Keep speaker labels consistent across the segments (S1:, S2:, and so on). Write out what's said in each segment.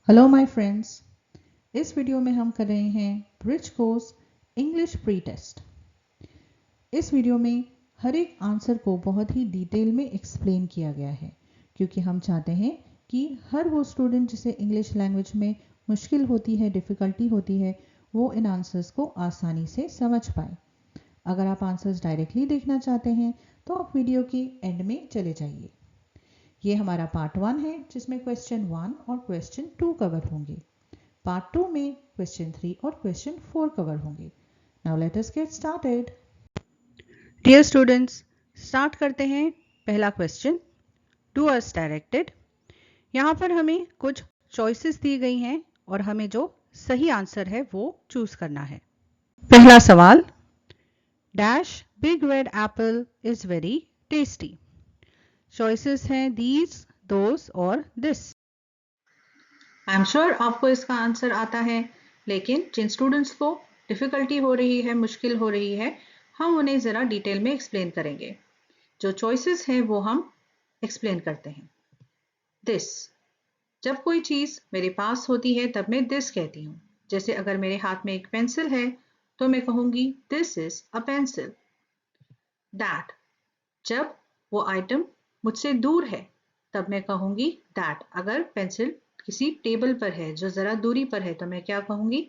S1: Hello my friends, इस video में हम कर रहे हैं bridge course English pre test. इस वीडियो में हर एक आंसर को बहुत ही डिटेल में एक्सप्लेन किया गया है क्योंकि हम चाहते हैं कि हर वो स्टूडेंट जिसे इंग्लिश लैंग्वेज में मुश्किल होती है, डिफ़िकल्टी होती है, वो इन आंसर्स को आसानी से समझ पाए। अगर आप आंसर्स डायरेक्टली देखना चाहते हैं तो आप वीडियो के एंड में चले जाइए। ये हमारा पार्ट 1 है जिसमें क्वेश्चन 1 और क्वेश्चन 2 कवर होंगे। पार्ट 2 में क्वेश्चन 3 और क्वेश्चन 4 कवर होंगे। Now let us get started. Dear students, start करते हैं। पहला क्वेश्चन, डू अस डायरेक्टेड। यहाँ पर हमें कुछ चॉइसेस दी गई हैं और हमें जो सही आंसर है वो चूज करना है। पहला सवाल, dash big red apple is very tasty. Choices हैं दीज, दोस और दिस। आई एम श्योर आपको इसका आंसर आता है, लेकिन जिन स्टूडेंट्स को डिफिकल्टी हो रही है, मुश्किल हो रही है, हम उन्हें ज़रा डिटेल में एक्सप्लेन करेंगे। जो चॉइसेस हैं वो हम एक्सप्लेन करते हैं। दिस, जब कोई चीज़ मेरे पास होती है तब मैं दिस कहती हूँ। जैसे अगर मेरे हाथ में एक पेंसिल है तो मैं कहूँगी this is a pencil. That, जब वो आइटम मुझसे दूर है तब मैं कहूँगी दैट। अगर पेंसिल किसी टेबल पर है जो ज़रा दूरी पर है तो मैं क्या कहूँगी,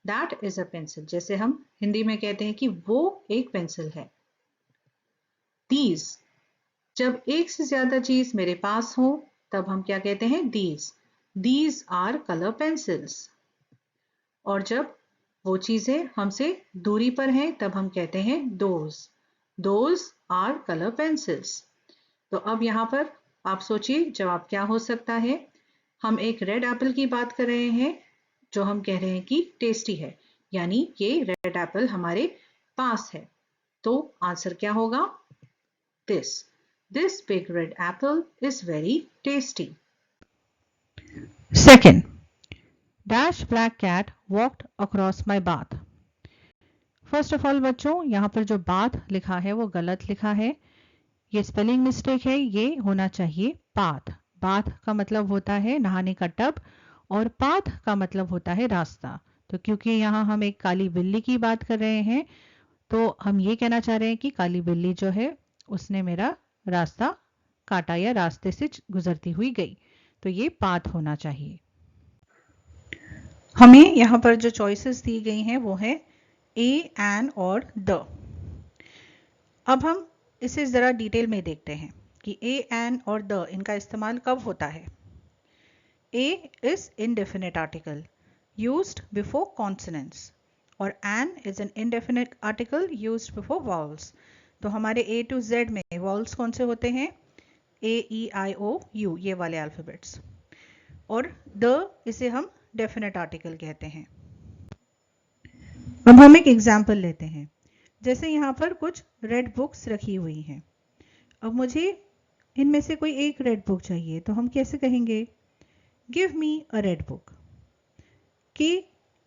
S1: दैट इज अ पेंसिल। जैसे हम हिंदी में कहते हैं कि वो एक पेंसिल है। दीज, जब एक से ज़्यादा चीज़ मेरे पास हो तब हम क्या कहते हैं, दीज आर कलर पेंसिल्स। और जब वो चीज़ें हमसे दूरी पर हैं तब हम कहते हैं दोज आर कलर पेंसिल्स। तो अब यहाँ पर आप सोचिए जवाब क्या हो सकता है। हम एक रेड एप्पल की बात कर रहे हैं जो हम कह रहे हैं कि टेस्टी है, यानी ये रेड एप्पल हमारे पास है। तो आंसर क्या होगा, this big red apple is very tasty. Second, dash black cat walked across my bath. First of all बच्चों, यहाँ पर जो बाथ लिखा है वो गलत लिखा है, ये स्पेलिंग मिस्टेक है। ये होना चाहिए पाथ। बाथ का मतलब होता है नहाने का टब और पाथ का मतलब होता है रास्ता। तो क्योंकि यहाँ हम एक काली बिल्ली की बात कर रहे हैं तो हम ये कहना चाह रहे हैं कि काली बिल्ली जो है उसने मेरा रास्ता काटा या रास्ते से गुजरती हुई गई। तो ये पाथ होना चाहिए। हमें यहाँ पर जो चॉइसेस दी गई हैं वो है ए, एन और द। अब हम इसे ज़रा डिटेल में देखते हैं कि ए, एन और द इनका इस्तेमाल कब होता है। ए is indefinite article used before consonants और an is an indefinite article used before vowels। तो हमारे A to Z में vowels कौन से होते हैं, A, E, I, O, U, ये वाले अल्फ़ाबेट्स। और द इसे हम डेफिनेट आर्टिकल कहते हैं। अब हम एक एग्जाम्पल लेते हैं। जैसे यहाँ पर कुछ रेड बुक्स रखी हुई हैं। अब मुझे इनमें से कोई एक रेड बुक चाहिए तो हम कैसे कहेंगे, गिव मी अ रेड बुक। कि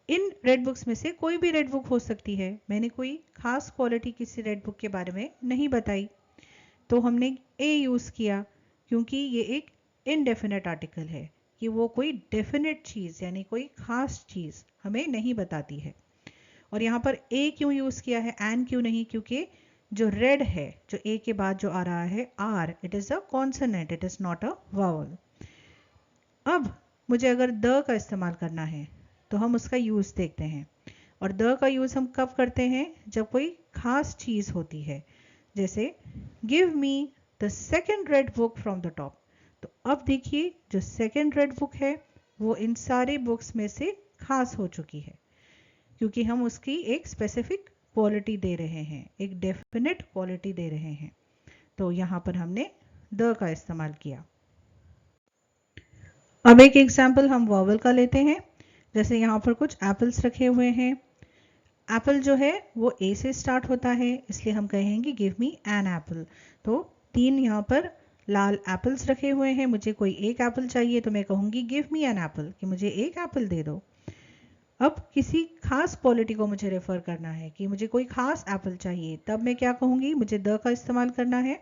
S1: इन रेड बुक्स में से कोई भी रेड बुक हो सकती है, मैंने कोई खास क्वालिटी किसी रेड बुक के बारे में नहीं बताई, तो हमने ए यूज़ किया क्योंकि ये एक इनडेफिनेट आर्टिकल है कि वो कोई डेफिनेट चीज़ यानी कोई खास चीज़ हमें नहीं बताती है। और यहाँ पर ए क्यों यूज़ किया है, एन क्यों नहीं, क्योंकि जो रेड है, जो ए के बाद जो आ रहा है R, it is a consonant, it is not a vowel. अब मुझे अगर द का इस्तेमाल करना है तो हम उसका यूज़ देखते हैं। और द का यूज़ हम कब करते हैं, जब कोई खास चीज़ होती है। जैसे give me the second red book from the top. तो अब देखिए जो सेकेंड रेड बुक है वो इन सारे बुक्स में से खास हो चुकी है क्योंकि हम उसकी एक स्पेसिफिक क्वालिटी दे रहे हैं, एक डेफिनेट क्वालिटी दे रहे हैं। तो यहाँ पर हमने द का इस्तेमाल किया। अब एक एग्जाम्पल हम वॉवल का लेते हैं। जैसे यहाँ पर कुछ एप्पल्स रखे हुए हैं। एप्पल जो है वो ए से स्टार्ट होता है, इसलिए हम कहेंगे गिव मी एन एप्पल। तो 3 यहाँ पर लाल एप्पल्स रखे हुए हैं, मुझे कोई एक एप्पल चाहिए तो मैं कहूँगी गिव मी एन एप्पल, कि मुझे एक एप्पल दे दो। अब किसी खास क्वालिटी को मुझे रेफर करना है कि मुझे कोई खास एप्पल चाहिए, तब मैं क्या कहूँगी, मुझे द का इस्तेमाल करना है।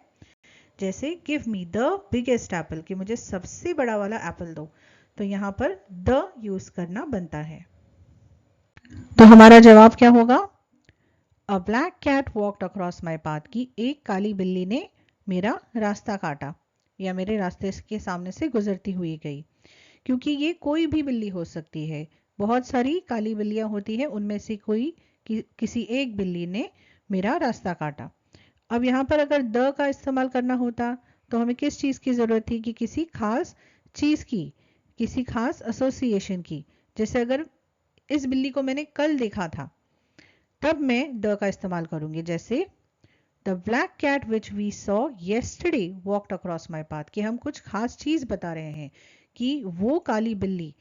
S1: जैसे give me the biggest Apple, कि मुझे सबसे बड़ा वाला एप्पल दो। तो यहाँ पर द यूज करना बनता है। तो हमारा जवाब क्या होगा? A black cat walked across my path की एक काली बिल्ली ने मेरा रास्ता काटा या मेरे रास्ते के सामने से गुजरती हुई गई। क्योंकि ये कोई भी बिल्ली हो सकती है, बहुत सारी काली बिल्लियां होती है, उनमें से कोई किसी एक बिल्ली ने मेरा रास्ता काटा। अब यहाँ पर अगर द का इस्तेमाल करना होता तो हमें किस चीज की जरूरत थी? कि किसी खास चीज की, किसी खास एसोसिएशन की। जैसे अगर इस बिल्ली को मैंने कल देखा था तब मैं द का इस्तेमाल करूंगी। जैसे the black cat which we saw yesterday walked across my path, कि हम कुछ खास चीज बता रहे हैं कि वो काली बिल्ली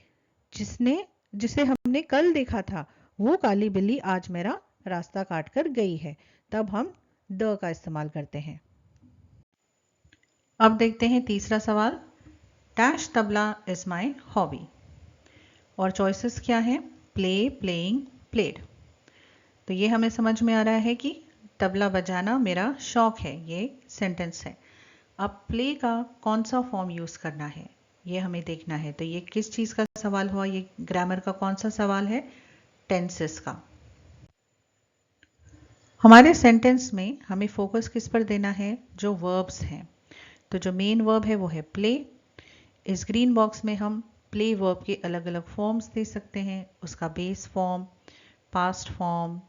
S1: जिसे हमने कल देखा था, वो काली बिल्ली आज मेरा रास्ता काट कर गई है। तब हम द का इस्तेमाल करते हैं। अब देखते हैं तीसरा सवाल। Dash tabla is my hobby. और चॉइसेस क्या है? Play, playing, played. तो ये हमें समझ में आ रहा है कि तबला बजाना मेरा शौक है, ये सेंटेंस है। अब प्ले का कौन सा फॉर्म यूज करना है ये हमें देखना है। तो ये किस चीज का सवाल हुआ? ये ग्रामर का कौन सा सवाल है? टेंसेस का। हमारे सेंटेंस में हमें फोकस किस पर देना है? जो वर्ब्स हैं। तो जो मेन वर्ब है वो है प्ले। इस ग्रीन बॉक्स में हम प्ले वर्ब के अलग अलग फॉर्म्स दे सकते हैं। उसका base form, past form,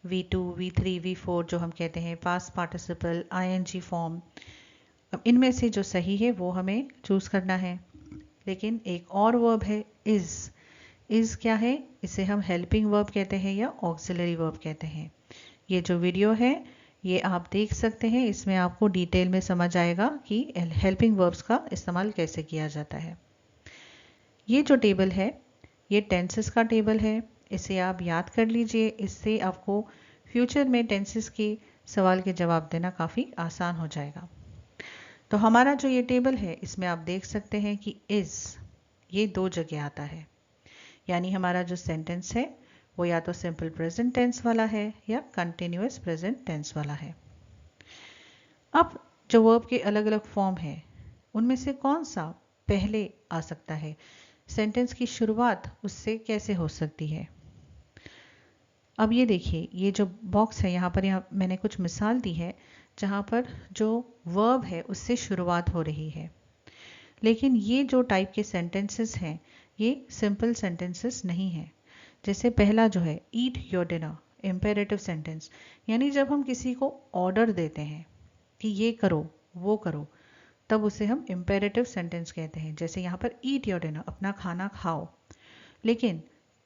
S1: V2, V3, V4 जो हम कहते हैं, पास्ट पार्टिसिपल, ING फॉर्म। अब इनमें से जो सही है वो हमें चूज करना है। लेकिन एक और वर्ब है इज। इज क्या है? इसे हम हेल्पिंग वर्ब कहते हैं या ऑक्सिलरी वर्ब कहते हैं। ये जो वीडियो है ये आप देख सकते हैं, इसमें आपको डिटेल में समझ आएगा कि हेल्पिंग वर्ब्स का इस्तेमाल कैसे किया जाता है। ये जो टेबल है ये टेंसेस का टेबल है, इसे आप याद कर लीजिए। इससे आपको फ्यूचर में टेंसेस के सवाल के जवाब देना काफ़ी आसान हो जाएगा। तो हमारा जो ये टेबल है इसमें आप देख सकते हैं कि इज ये दो जगह आता है। यानी हमारा जो सेंटेंस है वो या तो सिंपल प्रेजेंट टेंस वाला है या कंटिन्यूअस प्रेजेंट टेंस वाला है। अब जो वर्ब के अलग अलग फॉर्म है उनमें से कौन सा पहले आ सकता है? सेंटेंस की शुरुआत उससे कैसे हो सकती है? अब ये देखिए, ये जो बॉक्स है यहाँ मैंने कुछ मिसाल दी है जहाँ पर जो वर्ब है उससे शुरुआत हो रही है। लेकिन ये जो टाइप के सेंटेंसेस हैं ये सिंपल सेंटेंसेस नहीं है। जैसे पहला जो है eat your dinner, imperative sentence. यानी जब हम किसी को ऑर्डर देते हैं कि ये करो वो करो, तब उसे हम इम्पेरेटिव सेंटेंस कहते हैं। जैसे यहाँ पर ईट योर डिनर, अपना खाना खाओ। लेकिन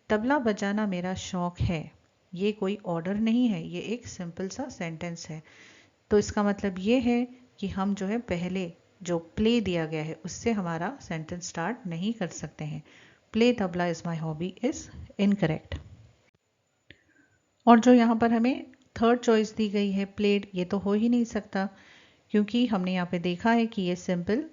S1: तबला बजाना मेरा शौक है, ये कोई ऑर्डर नहीं है, ये एक सिंपल सा सेंटेंस है। तो इसका मतलब ये है कि हम जो है पहले जो प्ले दिया गया है उससे हमारा सेंटेंस स्टार्ट नहीं कर सकते हैं। Play tabla is my hobby is incorrect. और जो यहाँ पर हमें थर्ड चॉइस दी गई है प्लेड, ये तो हो ही नहीं सकता, क्योंकि हमने यहाँ पे देखा है कि ये सिंपल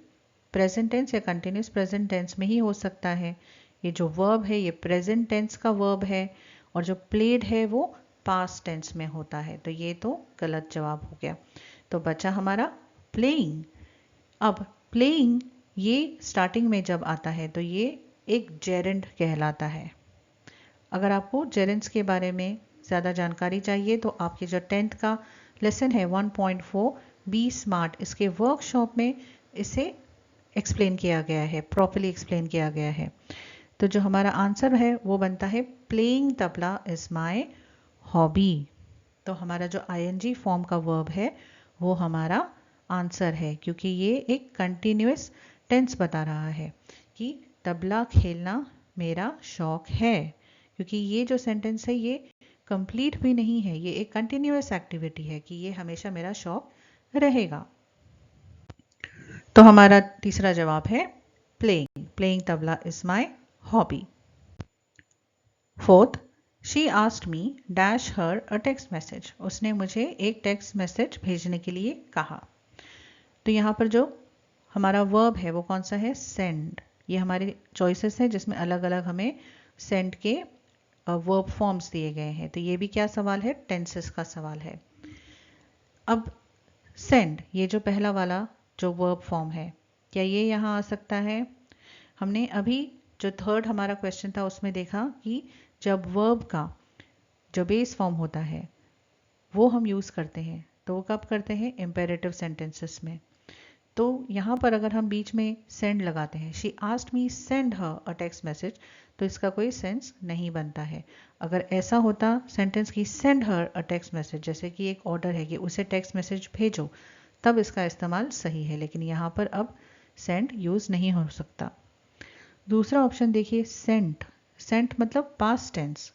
S1: प्रेजेंट टेंस या कंटिन्यूस प्रेजेंट टेंस में ही हो सकता है। ये जो वर्ब है ये प्रेजेंट टेंस का वर्ब है और जो प्लेड है वो पास्ट टेंस में होता है। तो ये तो गलत जवाब हो गया। तो बचा हमारा प्लेइंग। अब प्लेइंग ये स्टार्टिंग में जब आता है तो ये एक जेरेंड कहलाता है। अगर आपको जेरेंड्स के बारे में ज़्यादा जानकारी चाहिए तो आपके जो 10th का लेसन है 1.4 बी स्मार्ट, इसके वर्कशॉप में इसे एक्सप्लेन किया गया है, प्रॉपर्ली एक्सप्लेन किया गया है। तो जो हमारा आंसर है वो बनता है playing tabla is my hobby. तो हमारा जो ING फॉर्म का वर्ब है वो हमारा आंसर है, क्योंकि ये एक कंटिन्यूअस टेंस बता रहा है कि तबला खेलना मेरा शौक है। क्योंकि ये जो सेंटेंस है ये कंप्लीट भी नहीं है, ये एक कंटिन्यूअस एक्टिविटी है कि ये हमेशा मेरा शौक रहेगा। तो हमारा तीसरा जवाब है playing. Playing tabla is my hobby. Fourth, she asked me dash her a text message. उसने मुझे एक टेक्स्ट मैसेज भेजने के लिए कहा। तो यहाँ पर जो हमारा वर्ब है वो कौन सा है? सेंड। ये हमारे चॉइसेस है जिसमें अलग अलग हमें सेंड के वर्ब फॉर्म्स दिए गए हैं। तो ये भी क्या सवाल है? टेंसेस का सवाल है। अब सेंड, ये जो पहला वाला जो वर्ब फॉर्म है, क्या ये यहाँ आ सकता है? हमने अभी जो थर्ड हमारा क्वेश्चन था उसमें देखा कि जब वर्ब का जो बेस फॉर्म होता है वो हम यूज़ करते हैं तो वो कब करते हैं, इम्पेरेटिव सेंटेंसेस में। तो यहाँ पर अगर हम बीच में सेंड लगाते हैं, she asked me send her a text message, तो इसका कोई सेंस नहीं बनता है। अगर ऐसा होता सेंटेंस की send her a text message, जैसे कि एक ऑर्डर है कि उसे टेक्स्ट मैसेज भेजो, तब इसका इस्तेमाल सही है, लेकिन यहाँ पर अब सेंड यूज़ नहीं हो सकता। दूसरा ऑप्शन देखिए, सेंट। सेंट मतलब पास्ट टेंस।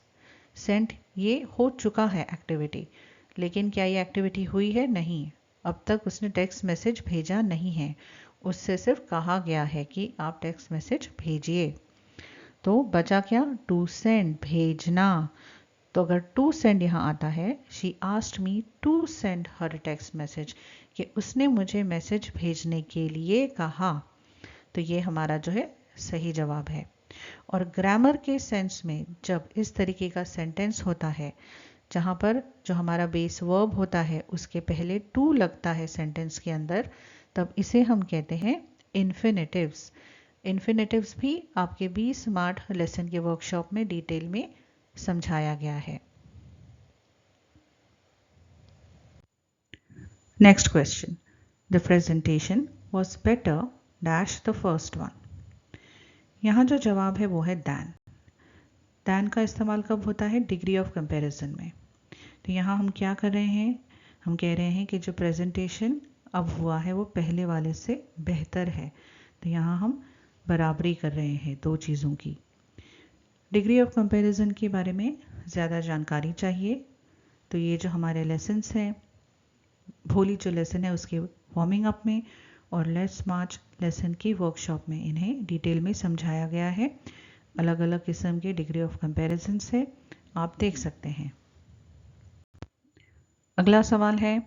S1: सेंट ये हो चुका है एक्टिविटी, लेकिन क्या ये एक्टिविटी हुई है, नहीं, अब तक उसने टेक्स्ट मैसेज भेजा नहीं है, उससे सिर्फ कहा गया है कि आप टेक्स्ट मैसेज भेजिए। तो बचा क्या, टू सेंड, भेजना। तो अगर टू सेंड यहाँ आता है, she asked me to send her text message, कि उसने मुझे मैसेज भेजने के लिए कहा, तो ये हमारा जो है सही जवाब है। और ग्रामर के सेंस में जब इस तरीके का सेंटेंस होता है जहाँ पर जो हमारा बेस वर्ब होता है उसके पहले टू लगता है सेंटेंस के अंदर, तब इसे हम कहते हैं इन्फिनेटिव्स। इन्फिनेटिव्स भी आपके 20 स्मार्ट लेसन के वर्कशॉप में डिटेल में समझाया गया है। Next question, the presentation was better dash the first one. यहाँ जो जवाब है वो है दैन। दैन का इस्तेमाल कब होता है, डिग्री ऑफ कंपैरिजन में। तो यहाँ हम क्या कर रहे हैं, हम कह रहे हैं कि जो प्रेजेंटेशन अब हुआ है वो पहले वाले से बेहतर है। तो यहाँ हम बराबरी कर रहे हैं दो चीज़ों की। डिग्री ऑफ कंपैरिजन के बारे में ज़्यादा जानकारी चाहिए तो ये जो हमारे लेसन्स हैं, भोली जो लेसन है उसके वार्मिंग अप में और लेट्स मार्च लेसन की वर्कशॉप में इन्हें डिटेल में समझाया गया है। अलग अलग किस्म के डिग्री ऑफ कंपैरिजन से आप देख सकते हैं। अगला सवाल है,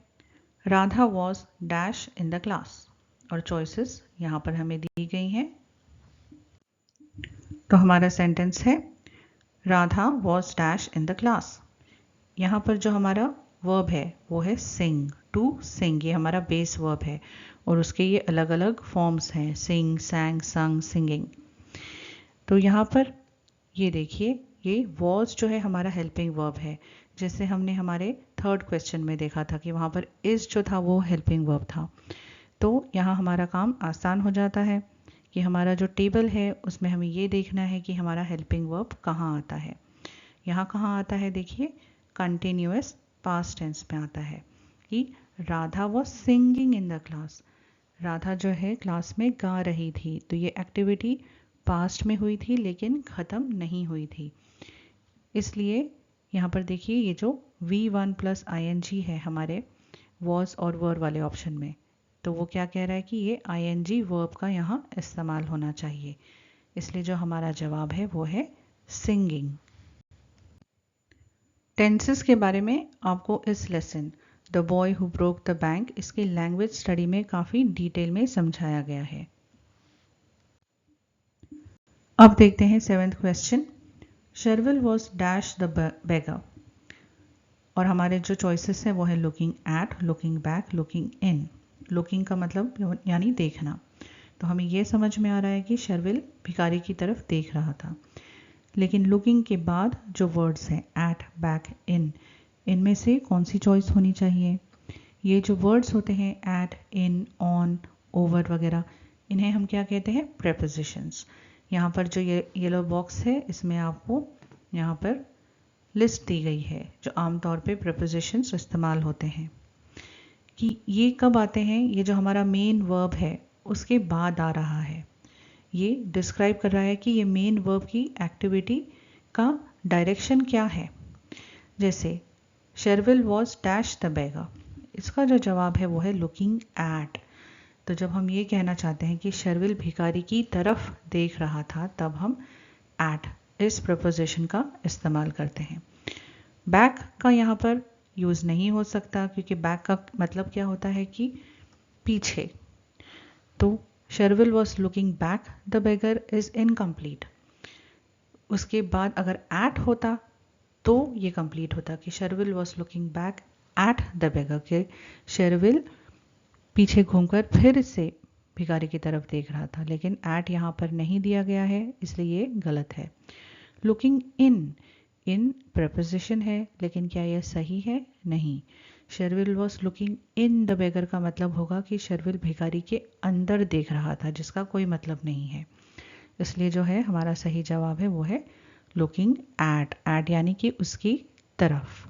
S1: Radha was dash in the class, और चॉइसेस यहाँ पर हमें दी गई हैं। तो हमारा सेंटेंस है Radha was dash in the class. यहाँ पर जो हमारा वर्ब है वो है सिंग, टू सिंग, ये हमारा बेस वर्ब है और उसके ये अलग अलग फॉर्म्स हैं, सिंग, सैंग, संग, सिंगिंग। तो यहाँ पर ये देखिए, ये वॉज जो है हमारा हेल्पिंग वर्ब है, जैसे हमने हमारे थर्ड क्वेश्चन में देखा था कि वहाँ पर इज जो था वो हेल्पिंग वर्ब था। तो यहाँ हमारा काम आसान हो जाता है कि हमारा जो टेबल है उसमें हमें ये देखना है कि हमारा हेल्पिंग वर्ब कहाँ आता है। यहाँ कहाँ आता है, देखिए कंटिन्यूअस पास्ट टेंस में आता है कि Radha was singing in the class. Radha जो है क्लास में गा रही थी, तो ये एक्टिविटी पास्ट में हुई थी लेकिन ख़त्म नहीं हुई थी। इसलिए यहाँ पर देखिए ये जो V1 प्लस ING है हमारे वॉज और वर वाले ऑप्शन में, तो वो क्या कह रहा है कि ये ING वर्ब का यहाँ इस्तेमाल होना चाहिए, इसलिए जो हमारा जवाब है वो है सिंगिंग। टेंसेस के बारे में आपको इस lesson the boy who broke the bank इसके लैंग्वेज स्टडी में काफ़ी डिटेल में समझाया गया है। अब देखते हैं 7th question, Sharvil was dash the beggar, और हमारे जो चॉइसेस हैं वो है looking at, looking back, looking in. Looking का मतलब यानी देखना, तो हमें ये समझ में आ रहा है कि शर्विल भिखारी की तरफ देख रहा था। लेकिन लुकिंग के बाद जो वर्ड्स हैं एट, बैक, इन, इनमें से कौन सी चॉइस होनी चाहिए। ये जो वर्ड्स होते हैं एट, इन, ऑन, ओवर वगैरह, इन्हें हम क्या कहते हैं, प्रेपोजिशंस। यहाँ पर जो ये येलो बॉक्स है इसमें आपको यहाँ पर लिस्ट दी गई है जो आमतौर पे प्रेपोजिशंस इस्तेमाल होते हैं कि ये कब आते हैं। ये जो हमारा मेन वर्ब है उसके बाद आ रहा है, ये डिस्क्राइब कर रहा है कि ये मेन वर्ब की एक्टिविटी का डायरेक्शन क्या है। जैसे Sharvil was dash the beggar, इसका जो जवाब है वो है लुकिंग एट। तो जब हम ये कहना चाहते हैं कि शर्विल भिखारी की तरफ देख रहा था, तब हम एट इस प्रपोजिशन का इस्तेमाल करते हैं। बैक का यहाँ पर यूज़ नहीं हो सकता क्योंकि बैक का मतलब क्या होता है कि पीछे। तो Sharvil was looking back the beggar is incomplete. उसके बाद अगर एट होता तो ये कंप्लीट होता कि Sharvil was looking back at the beggar, के शर्विल पीछे घूमकर फिर से भिखारी की तरफ देख रहा था, लेकिन एट यहाँ पर नहीं दिया गया है, इसलिए ये गलत है। लुकिंग इन प्रपोजिशन है, लेकिन क्या यह सही है? नहीं। Sharvil was looking in the beggar का मतलब होगा कि शर्विल भिखारी के अंदर देख रहा था, जिसका कोई मतलब नहीं है। इसलिए जो है हमारा सही जवाब है वो है लुकिंग एट यानी कि उसकी तरफ।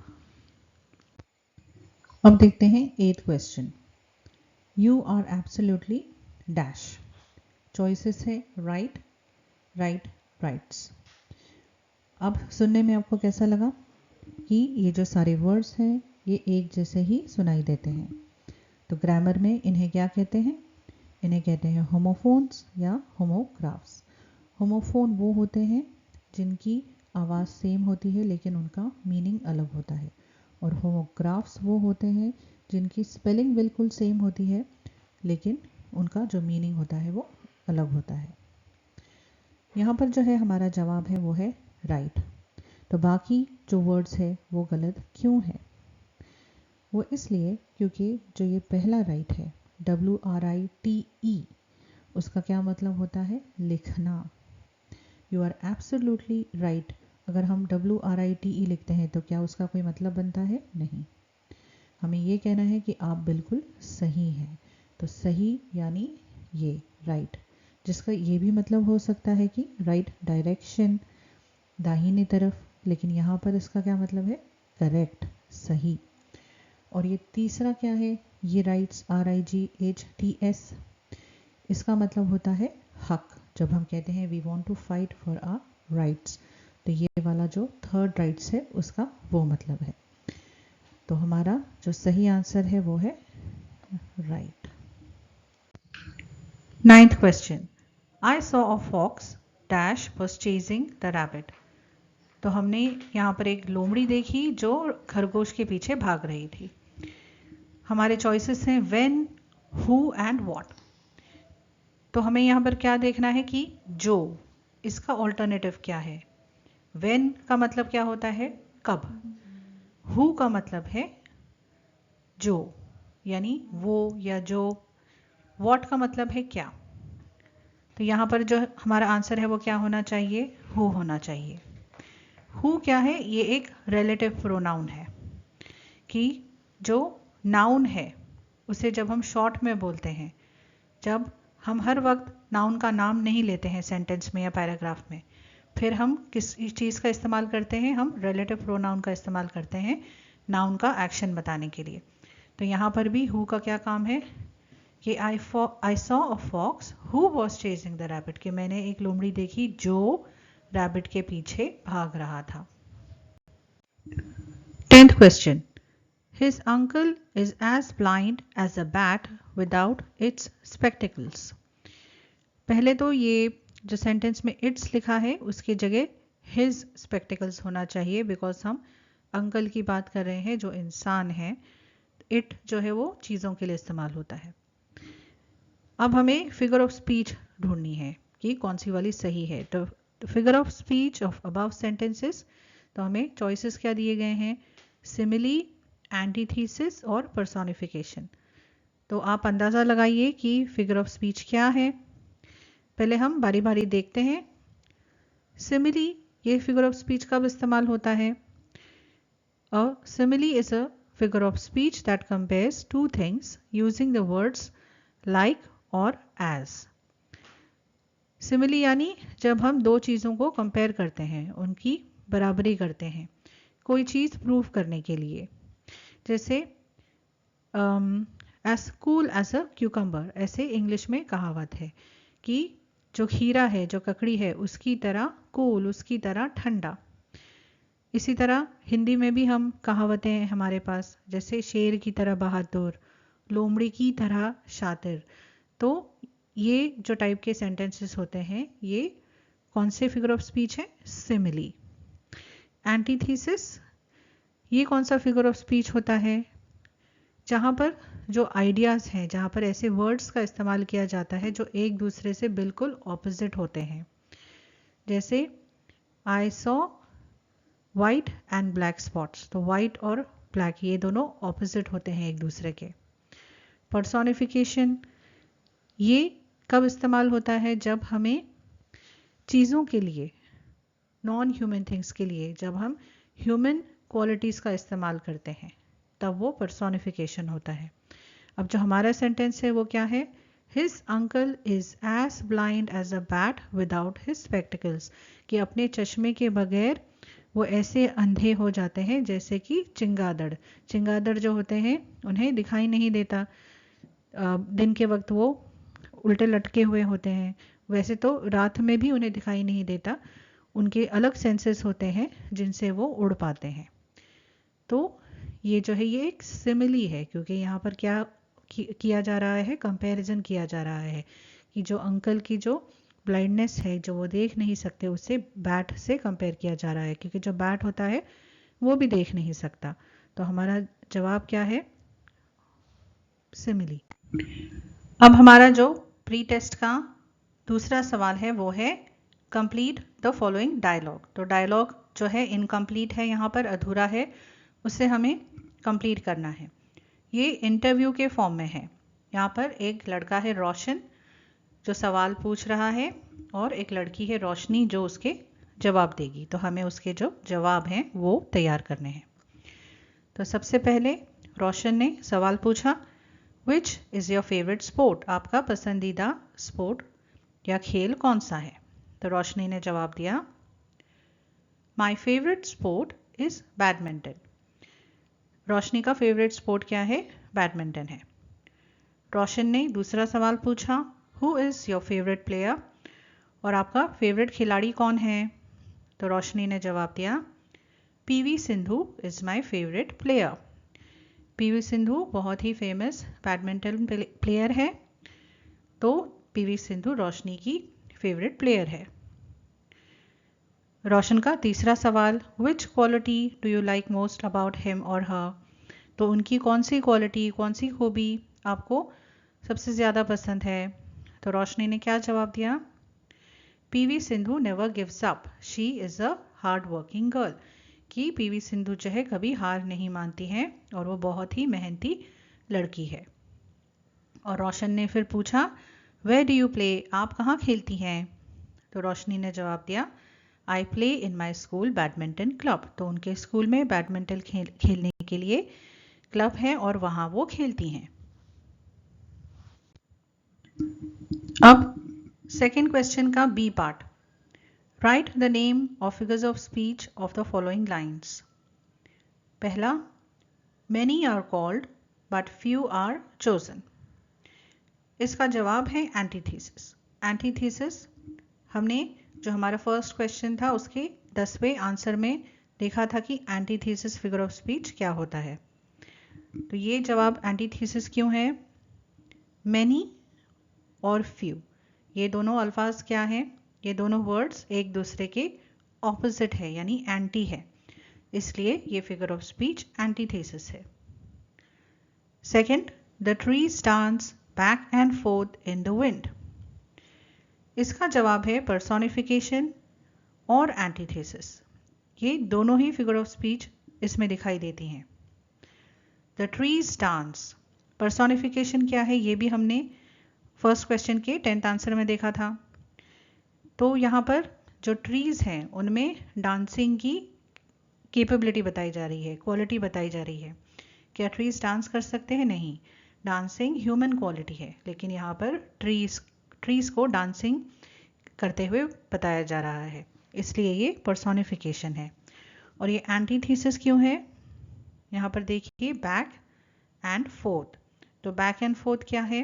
S1: अब देखते हैं 8th question. You are absolutely dash. Choices है राइट, राइट, राइट्स। अब सुनने में आपको कैसा लगा कि ये जो सारे वर्ड्स हैं ये एक जैसे ही सुनाई देते हैं। तो ग्रामर में इन्हें क्या कहते हैं? इन्हें कहते हैं होमोफोन्स या होमोग्राफ्स। होमोफोन वो होते हैं जिनकी आवाज़ सेम होती है लेकिन उनका मीनिंग अलग होता है, और होमोग्राफ्स वो होते हैं जिनकी स्पेलिंग बिल्कुल सेम होती है लेकिन उनका जो मीनिंग होता है वो अलग होता है। यहाँ पर जो है हमारा जवाब है वो है राइट। तो बाकी जो वर्ड्स है वो गलत क्यों है? वो इसलिए क्योंकि जो ये पहला राइट है WRITE, उसका क्या मतलब होता है? लिखना। यू आर एब्सोल्युटली राइट, अगर हम WRITE लिखते हैं तो क्या उसका कोई मतलब बनता है? नहीं। हमें ये कहना है कि आप बिल्कुल सही हैं। तो सही यानी ये राइट, जिसका ये भी मतलब हो सकता है कि राइट डायरेक्शन, दाहिनी तरफ, लेकिन यहाँ पर इसका क्या मतलब है? करेक्ट, सही। और ये तीसरा क्या है? ये राइट्स RIGHTS, इसका मतलब होता है हक। जब हम कहते हैं we want to fight for our rights, तो ये वाला जो थर्ड राइट्स है उसका वो मतलब है। तो हमारा जो सही आंसर है वो है right. 9th question. I saw a fox dash was chasing the rabbit. तो हमने यहाँ पर एक लोमड़ी देखी जो खरगोश के पीछे भाग रही थी। हमारे चॉइसेस हैं व्हेन, हु एंड व्हाट। तो हमें यहाँ पर क्या देखना है कि जो, इसका ऑल्टरनेटिव क्या है? व्हेन का मतलब क्या होता है? कब। हु का मतलब है जो, यानी वो या जो। व्हाट का मतलब है क्या। तो यहाँ पर जो हमारा आंसर है वो क्या होना चाहिए? हु होना चाहिए। हु क्या है? ये एक रिलेटिव प्रोनाउन है कि जो नाउन है उसे जब हम शॉर्ट में बोलते हैं, जब हम हर वक्त नाउन का नाम नहीं लेते हैं सेंटेंस में या पैराग्राफ में, फिर हम किस चीज़ का इस्तेमाल करते हैं? हम रिलेटिव प्रोनाउन का इस्तेमाल करते हैं नाउन का एक्शन बताने के लिए। तो यहाँ पर भी हु का क्या काम है कि I saw a fox who was chasing the rabbit, कि मैंने एक लोमड़ी देखी जो रैबिट के पीछे भाग रहा था। 10th question. His uncle is as blind as a bat without its spectacles. पहले तो ये जो सेंटेंस में इट्स लिखा है उसकी जगह his spectacles होना चाहिए, बिकॉज हम अंकल की बात कर रहे हैं जो इंसान है। इट जो है वो चीज़ों के लिए इस्तेमाल होता है। अब हमें फिगर ऑफ स्पीच ढूंढनी है कि कौन सी वाली सही है। तो figure of speech of above sentences, तो हमें चॉइसेस क्या दिए गए हैं? सिमिली, एंटीथीसिस और पर्सोनिफिकेशन। तो आप अंदाज़ा लगाइए कि फिगर ऑफ स्पीच क्या है। पहले हम बारी बारी देखते हैं। सिमिली, ये फिगर ऑफ स्पीच कब इस्तेमाल होता है? A simile is a figure of speech that compares two things using the words like और एज। सिमिली यानी जब हम दो चीज़ों को कंपेयर करते हैं, उनकी बराबरी करते हैं कोई चीज़ प्रूव करने के लिए। जैसे as cool as a cucumber, ऐसे इंग्लिश में कहावत है कि जो खीरा है, जो ककड़ी है, उसकी तरह कूल, उसकी तरह ठंडा। इसी तरह हिंदी में भी हम कहावतें हैं हमारे पास, जैसे शेर की तरह बहादुर, लोमड़ी की तरह शातिर। तो ये जो टाइप के सेंटेंसेस होते हैं ये कौन से फिगर ऑफ स्पीच है? सिमिली। एंटीथीसिस, ये कौन सा फिगर ऑफ स्पीच होता है? जहाँ पर जो आइडियाज़ हैं, जहाँ पर ऐसे वर्ड्स का इस्तेमाल किया जाता है जो एक दूसरे से बिल्कुल ऑपोजिट होते हैं। जैसे I saw white and black spots, तो वाइट और ब्लैक ये दोनों ऑपोजिट होते हैं एक दूसरे के। पर्सोनिफिकेशन, ये कब इस्तेमाल होता है? जब हमें चीज़ों के लिए, नॉन ह्यूमन थिंग्स के लिए, जब हम ह्यूमन क्वालिटीज़ का इस्तेमाल करते हैं तब वो पर्सोनिफिकेशन होता है। अब जो हमारा सेंटेंस है वो क्या है? His uncle is as blind as a bat without his spectacles, कि अपने चश्मे के बगैर वो ऐसे अंधे हो जाते हैं जैसे कि चिंगादड़। चिंगादड़ जो होते हैं उन्हें दिखाई नहीं देता, दिन के वक्त वो उल्टे लटके हुए होते हैं, वैसे तो रात में भी उन्हें दिखाई नहीं देता, उनके अलग सेंसेस होते हैं जिनसे वो उड़ पाते हैं। तो ये जो है ये एक सिमिली है, क्योंकि यहाँ पर क्या किया जा रहा है? कंपैरिजन किया जा रहा है कि जो अंकल की जो ब्लाइंडनेस है, जो वो देख नहीं सकते, उससे बैट से कंपेयर किया जा रहा है, क्योंकि जो बैट होता है वो भी देख नहीं सकता। तो हमारा जवाब क्या है? सिमिली। अब हमारा जो प्री टेस्ट का दूसरा सवाल है वो है कंप्लीट द फॉलोइंग डायलॉग। तो डायलॉग जो है इनकम्प्लीट है, यहाँ पर अधूरा है, उसे हमें कंप्लीट करना है। ये इंटरव्यू के फॉर्म में है। यहाँ पर एक लड़का है रोशन जो सवाल पूछ रहा है, और एक लड़की है रोशनी जो उसके जवाब देगी। तो हमें उसके जो जवाब हैं वो तैयार करने हैं। तो सबसे पहले रोशन ने सवाल पूछा, which is your favourite sport? आपका पसंदीदा स्पोर्ट या खेल कौन सा है? तो रोशनी ने जवाब दिया, my favourite sport is badminton. Roshni का फेवरेट स्पोर्ट क्या है? बैडमिंटन है। रोशन ने दूसरा सवाल पूछा, who is your favourite player? और आपका फेवरेट खिलाड़ी कौन है? तो रोशनी ने जवाब दिया, PV Sindhu is my favourite player. PV Sindhu बहुत ही फेमस बैडमिंटन प्लेयर है, तो पीवी सिंधु रोशनी की फेवरेट प्लेयर है। रोशन का तीसरा सवाल, विच quality do you like most about him और हर? तो उनकी कौन सी क्वालिटी, कौन सी खूबी आपको सबसे ज़्यादा पसंद है? तो रोशनी ने क्या जवाब दिया, PV Sindhu never gives up, she is a hard working girl. कि पीवी सिंधु जो है कभी हार नहीं मानती हैं और वो बहुत ही मेहनती लड़की है। और रोशन ने फिर पूछा, वेयर डू यू प्ले? आप कहाँ खेलती हैं? तो रोशनी ने जवाब दिया, I play in my school badminton club. तो उनके स्कूल में बैडमिंटन खेलने के लिए क्लब है और वहाँ वो खेलती हैं। अब सेकेंड क्वेश्चन का B part, write the name of figures of speech of the following lines. पहला, many are called but few are chosen. इसका जवाब है एंटीथीसिस। एंटीथीसिस हमने जो हमारा फर्स्ट क्वेश्चन था उसके 10वें आंसर में देखा था कि एंटीथीसिस फिगर ऑफ स्पीच क्या होता है। तो ये जवाब एंटीथीसिस क्यों है? मैनी और फ्यू, ये दोनों अल्फाज क्या हैं? ये दोनों वर्ड्स एक दूसरे के ऑपोजिट है, यानी एंटी है, इसलिए ये फिगर ऑफ स्पीच एंटीथीसिस है। Second, the trees dance back and fourth in the wind. इसका जवाब है पर्सोनिफिकेशन और एंटीथेसिस। ये दोनों ही फिगर ऑफ स्पीच इसमें दिखाई देती हैं। द ट्रीज डांस, पर्सोनिफिकेशन क्या है ये भी हमने फर्स्ट क्वेश्चन के 10th आंसर में देखा था। तो यहाँ पर जो ट्रीज हैं उनमें डांसिंग की कैपेबिलिटी बताई जा रही है, क्वालिटी बताई जा रही है। क्या ट्रीज डांस कर सकते हैं? नहीं, डांसिंग ह्यूमन क्वालिटी है, लेकिन यहाँ पर ट्रीज को डांसिंग करते हुए बताया जा रहा है, इसलिए ये पर्सोनिफिकेशन है। और ये एंटीथीसिस क्यों है? यहाँ पर देखिए बैक एंड फोर्थ। तो बैक एंड फोर्थ क्या है?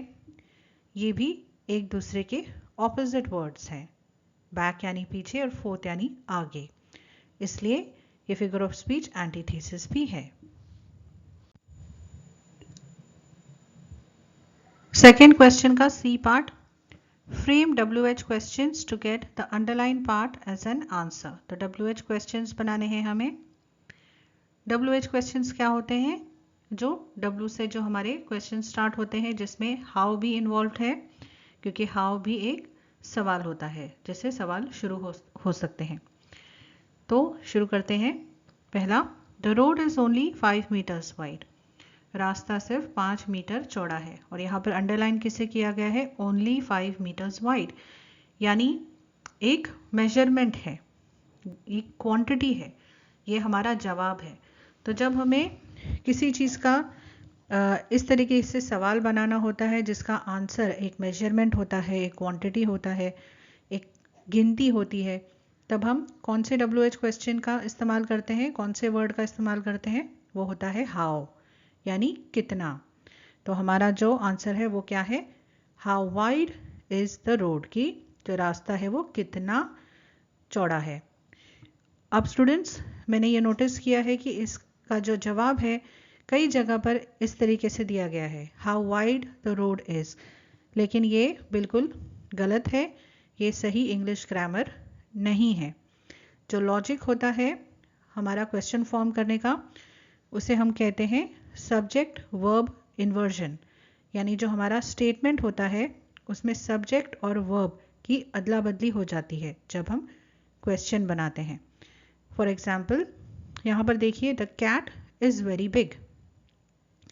S1: ये भी एक दूसरे के ऑपोजिट वर्ड्स हैं, बैक यानी पीछे और फोर्थ यानी आगे, इसलिए ये फिगर ऑफ स्पीच एंटीथीसिस भी है। सेकेंड क्वेश्चन का C part, frame WH questions to get the underline part as an answer. तो WH क्वेश्चंस बनाने हैं हमें। WH क्वेश्चंस क्या होते हैं? जो W से जो हमारे क्वेश्चन स्टार्ट होते हैं जिसमें हाउ भी इन्वॉल्व है, क्योंकि हाउ भी एक सवाल होता है जिससे सवाल शुरू हो सकते हैं। तो शुरू करते हैं। पहला, the road is only 5 meters wide. रास्ता सिर्फ 5 मीटर चौड़ा है। और यहाँ पर अंडरलाइन किसे किया गया है? ओनली 5 मीटर्स वाइड, यानी एक मेजरमेंट है, एक क्वांटिटी है, ये हमारा जवाब है। तो जब हमें किसी चीज़ का इस तरीके से सवाल बनाना होता है जिसका आंसर एक मेजरमेंट होता है, एक क्वांटिटी होता है, एक गिनती होती है, तब हम कौन से WH क्वेश्चन का इस्तेमाल करते हैं, कौन से वर्ड का इस्तेमाल करते हैं? वो होता है हाउ, यानी कितना। तो हमारा जो आंसर है वो क्या है? How wide is the road, की जो रास्ता है वो कितना चौड़ा है। अब स्टूडेंट्स, मैंने ये नोटिस किया है कि इसका जो जवाब है कई जगह पर इस तरीके से दिया गया है, how wide the road is, लेकिन ये बिल्कुल गलत है, ये सही इंग्लिश ग्रामर नहीं है। जो लॉजिक होता है हमारा क्वेश्चन फॉर्म करने का, उसे हम कहते हैं सब्जेक्ट वर्ब इन्वर्जन, यानी जो हमारा स्टेटमेंट होता है उसमें सब्जेक्ट और वर्ब की अदला बदली हो जाती है जब हम क्वेश्चन बनाते हैं। फॉर एग्जाम्पल, यहाँ पर देखिए, the cat is very big,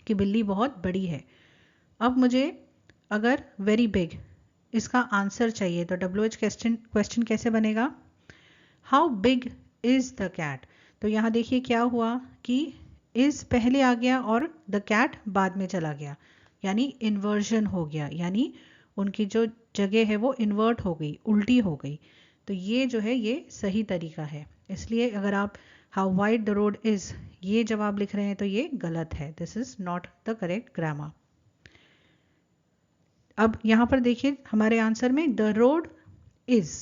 S1: कि बिल्ली बहुत बड़ी है। अब मुझे अगर वेरी बिग इसका आंसर चाहिए तो WH क्वेश्चन कैसे बनेगा? How big is the cat. तो यहाँ देखिए क्या हुआ कि इज़ पहले आ गया और द कैट बाद में चला गया, यानी इन्वर्जन हो गया, यानी उनकी जो जगह है वो इन्वर्ट हो गई, उल्टी हो गई। तो ये जो है ये सही तरीका है। इसलिए अगर आप how wide the road is ये जवाब लिख रहे हैं तो ये गलत है, this is not the correct grammar. अब यहाँ पर देखिए हमारे आंसर में द रोड इज़,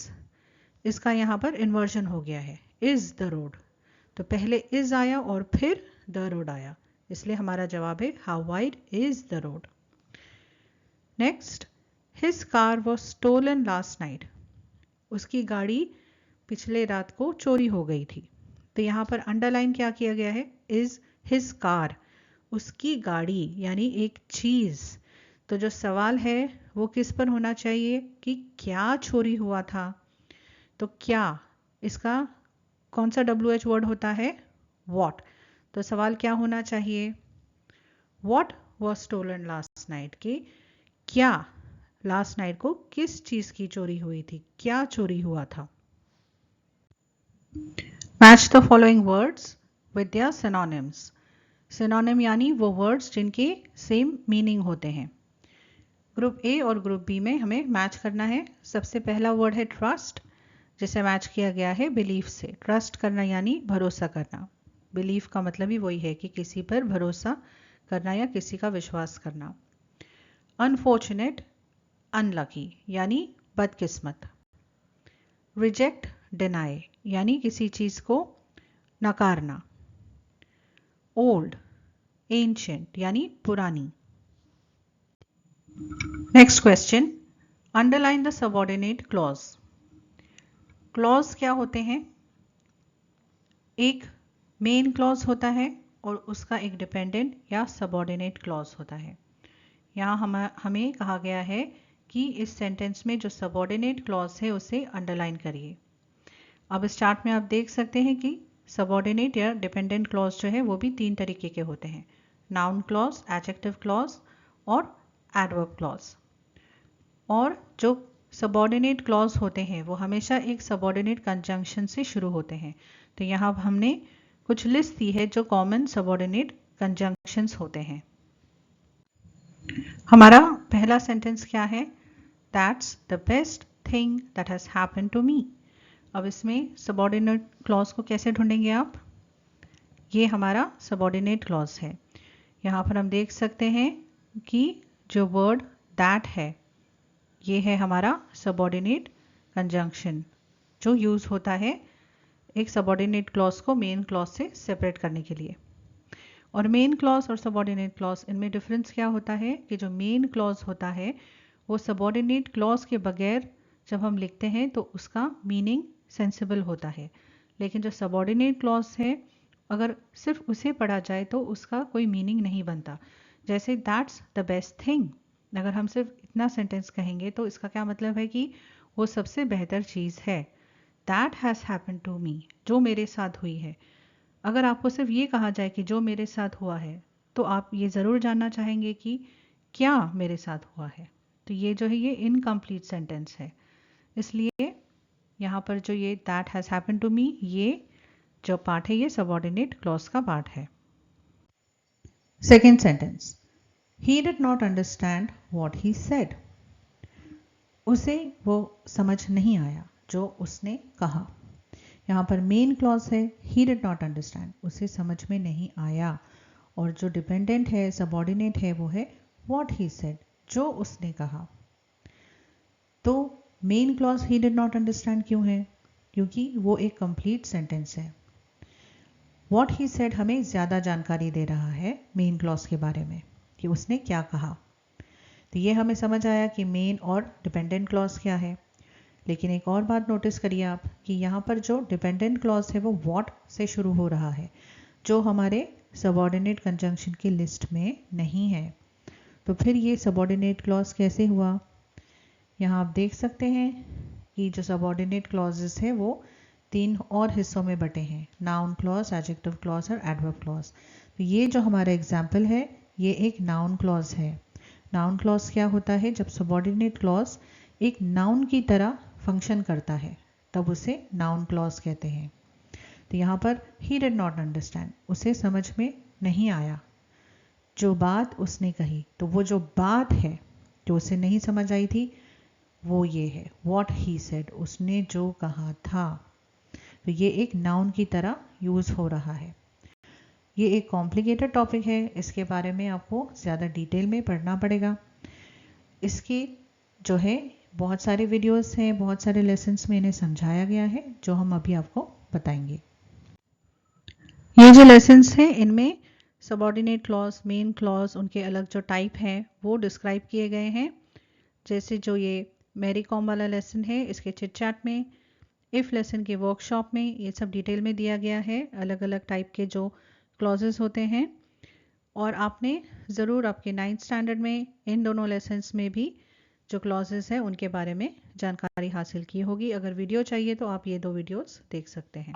S1: इसका यहाँ पर इन्वर्जन हो गया है, इज़ द रोड। तो पहले इज़ आया और फिर द रोड आया, इसलिए हमारा जवाब है how wide is the road. Next, his car was stolen last night, उसकी गाड़ी पिछले रात को चोरी हो गई थी। तो यहाँ पर अंडरलाइन क्या किया गया है? इज़ हिज कार, उसकी गाड़ी, यानी एक चीज़। तो जो सवाल है वो किस पर होना चाहिए कि क्या चोरी हुआ था। तो क्या, इसका कौन सा WH वर्ड होता है? वॉट। तो सवाल क्या होना चाहिए? What was stolen last night, की क्या लास्ट नाइट को किस चीज़ की चोरी हुई थी, क्या चोरी हुआ था। Match the following words with their synonyms. Synonym यानी वो वर्ड्स जिनके सेम मीनिंग होते हैं। ग्रुप ए और ग्रुप बी में हमें मैच करना है। सबसे पहला वर्ड है ट्रस्ट, जिसे मैच किया गया है बिलीफ से। ट्रस्ट करना यानी भरोसा करना, बिलीफ का मतलब ही वही है कि किसी पर भरोसा करना या किसी का विश्वास करना। अनफॉर्चुनेट, अनलकी यानी बदकिस्मत। रिजेक्ट, डिनाई यानी किसी चीज़ को नकारना। ओल्ड, एंशिएंट यानी पुरानी। Next question, underline the subordinate clause. Clause क्या होते हैं? एक मेन क्लॉज होता है और उसका एक डिपेंडेंट या सबऑर्डिनेट क्लॉज होता है। यहाँ हमें कहा गया है कि इस सेंटेंस में जो सबऑर्डिनेट क्लॉज है उसे अंडरलाइन करिए। अब स्टार्ट में आप देख सकते हैं कि सबऑर्डिनेट या डिपेंडेंट क्लॉज जो है वो भी 3 तरीके के होते हैं, नाउन क्लॉज, एडजेक्टिव क्लॉज और एडवर्ब क्लॉज। और जो सबऑर्डिनेट क्लॉज होते हैं वो हमेशा एक सबऑर्डिनेट कंजंक्शन से शुरू होते हैं। तो यहाँ हमने कुछ लिस्ट दी है जो कॉमन सबऑर्डिनेट कंजंक्शंस होते हैं। हमारा पहला सेंटेंस क्या है? That's the best thing that has happened to me. अब इसमें सबऑर्डिनेट क्लॉज को कैसे ढूंढेंगे आप? ये हमारा सबऑर्डिनेट क्लॉज है। यहाँ पर हम देख सकते हैं कि जो वर्ड दैट है ये है हमारा सबऑर्डिनेट कंजंक्शन जो यूज़ होता है एक सबऑर्डिनेट क्लॉज को मेन क्लॉज से सेपरेट करने के लिए। और मेन क्लॉज और सबऑर्डिनेट क्लॉज, इनमें डिफरेंस क्या होता है कि जो मेन क्लॉज होता है वो सबऑर्डिनेट क्लॉज के बगैर जब हम लिखते हैं तो उसका मीनिंग सेंसिबल होता है, लेकिन जो सबऑर्डिनेट क्लॉज है अगर सिर्फ उसे पढ़ा जाए तो उसका कोई मीनिंग नहीं बनता। जैसे दैट्स द बेस्ट थिंग, अगर हम सिर्फ इतना सेंटेंस कहेंगे तो इसका क्या मतलब है कि वो सबसे बेहतर चीज़ है। That has happened to me, जो मेरे साथ हुई है। अगर आपको सिर्फ ये कहा जाए कि जो मेरे साथ हुआ है, तो आप ये ज़रूर जानना चाहेंगे कि क्या मेरे साथ हुआ है। तो ये जो है ये इनकम्प्लीट सेंटेंस है, इसलिए यहाँ पर जो ये that has happened to me, ये जो पार्ट है ये सबऑर्डिनेट क्लॉज का पार्ट है। Second sentence, he did not understand what he said. उसे वो समझ नहीं आया जो उसने कहा। यहाँ पर मेन क्लॉज है ही डिड नॉट अंडरस्टैंड, उसे समझ में नहीं आया, और जो डिपेंडेंट है सबऑर्डिनेट है वो है व्हाट ही सेड, जो उसने कहा। तो main clause he did not understand क्यों है? क्योंकि वो एक कंप्लीट सेंटेंस है। व्हाट ही सेड हमें ज़्यादा जानकारी दे रहा है मेन क्लॉज के बारे में कि उसने क्या कहा। तो ये हमें समझ आया कि मेन और डिपेंडेंट क्लॉज क्या है। लेकिन एक और बात नोटिस करिए आप कि यहाँ पर जो डिपेंडेंट क्लॉज है वो व्हाट से शुरू हो रहा है, जो हमारे सबऑर्डिनेट कंजंक्शन की लिस्ट में नहीं है। तो फिर ये सबऑर्डिनेट क्लॉज कैसे हुआ? यहाँ आप देख सकते हैं कि जो सबऑर्डिनेट क्लॉजेस है वो 3 और हिस्सों में बटे हैं, नाउन क्लॉज, एडजेक्टिव क्लॉज और एडवर्ब क्लॉज। तो ये जो हमारा एग्जाम्पल है ये एक नाउन क्लॉज है। नाउन क्लॉज क्या होता है? जब सबऑर्डिनेट क्लॉज एक नाउन की तरह फंक्शन करता है तब उसे नाउन क्लॉज कहते हैं। तो यहाँ पर ही डिड नॉट अंडरस्टैंड, उसे समझ में नहीं आया जो बात उसने कही। तो वो जो बात है जो उसे नहीं समझ आई थी वो ये है व्हाट ही सेड, उसने जो कहा था। तो ये एक नाउन की तरह यूज हो रहा है। ये एक कॉम्प्लिकेटेड टॉपिक है, इसके बारे में आपको ज़्यादा डिटेल में पढ़ना पड़ेगा। इसकी जो है बहुत सारे वीडियोस हैं, बहुत सारे लेसन्स में इन्हें समझाया गया है जो हम अभी आपको बताएंगे। ये जो लेसन्स हैं इनमें सबऑर्डिनेट क्लॉज, मेन क्लॉज, उनके अलग जो टाइप हैं वो डिस्क्राइब किए गए हैं। जैसे जो ये मैरी कॉम वाला लेसन है इसके चिट चैट में, इफ़ लेसन के वर्कशॉप में ये सब डिटेल में दिया गया है, अलग अलग टाइप के जो क्लॉजेस होते हैं। और आपने ज़रूर आपके 9th स्टैंडर्ड में इन दोनों लेसन्स में भी जो क्लॉजेस हैं उनके बारे में जानकारी हासिल की होगी। अगर वीडियो चाहिए तो आप ये 2 वीडियोस देख सकते हैं।